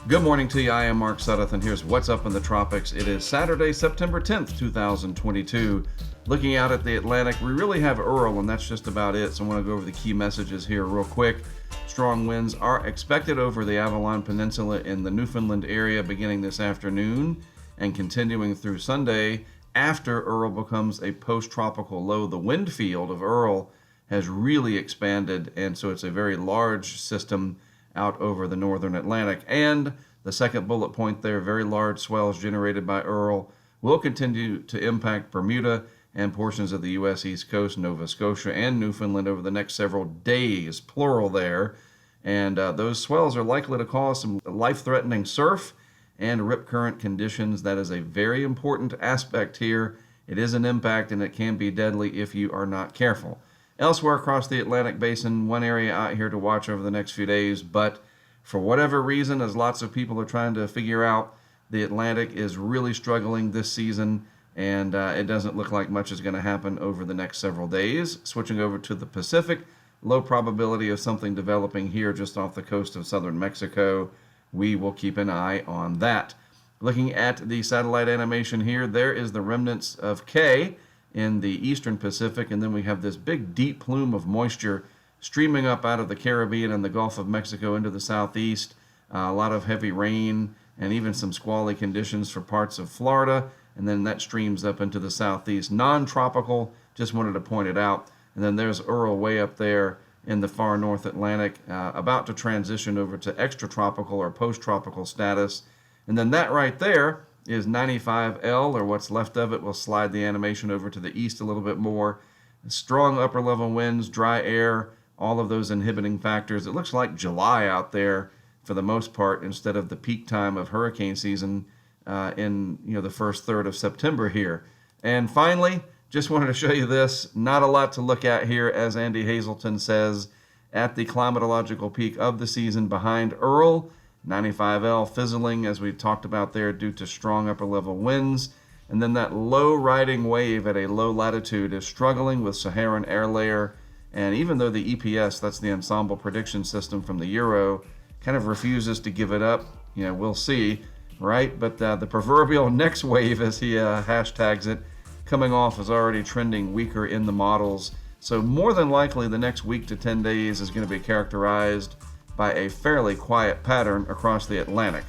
Good morning to you. I am Mark Sudduth, and here's what's up in the tropics. It is Saturday, September 10th, 2022. Looking out at the Atlantic, we really have Earl, and that's just about it. So I want to go over the key messages here real quick. Strong winds are expected over the Avalon Peninsula in the Newfoundland area beginning this afternoon and continuing through Sunday after Earl becomes a post-tropical low. The wind field of Earl has really expanded, and so it's a very large system out over the northern Atlantic. And the second bullet point there, very large swells generated by Earl will continue to impact Bermuda and portions of the U.S. East Coast, Nova Scotia, and Newfoundland over the next several days, plural there. And those swells are likely to cause some life-threatening surf and rip current conditions. That is a very important aspect here. It is an impact, and it can be deadly if you are not careful. Elsewhere across the Atlantic Basin, one area out here to watch over the next few days, but for whatever reason, as lots of people are trying to figure out, the Atlantic is really struggling this season, and it doesn't look like much is going to happen over the next several days. Switching over to the Pacific, low probability of something developing here just off the coast of southern Mexico. We will keep an eye on that. Looking at the satellite animation here, there is the remnants of K in the eastern Pacific, and then we have this big deep plume of moisture streaming up out of the Caribbean and the Gulf of Mexico into the southeast. A lot of heavy rain and even some squally conditions for parts of Florida, and then that streams up into the southeast. Non-tropical, just wanted to point it out. And then there's Earl way up there in the far North Atlantic, about to transition over to extratropical or post-tropical status. And then that right there is 95L, or what's left of it. Will slide the animation over to the east a little bit more. Strong upper level winds, dry air, all of those inhibiting factors. It looks like July out there for the most part instead of the peak time of hurricane season in the first third of September here. And finally, just wanted to show you this. Not a lot to look at here, as Andy Hazelton says, at the climatological peak of the season behind Earl. 95L fizzling, as we talked about there, due to strong upper level winds. And then that low riding wave at a low latitude is struggling with Saharan air layer. And even though the EPS, that's the ensemble prediction system from the Euro, kind of refuses to give it up, we'll see, right? But the proverbial next wave, as he hashtags it, coming off is already trending weaker in the models. So more than likely the next week to 10 days is going to be characterized by a fairly quiet pattern across the Atlantic.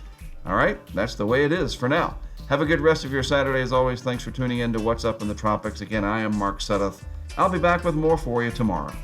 All right, that's the way it is for now. Have a good rest of your Saturday. As always, thanks for tuning in to What's Up in the Tropics. Again, I am Mark Sudduth. I'll be back with more for you tomorrow.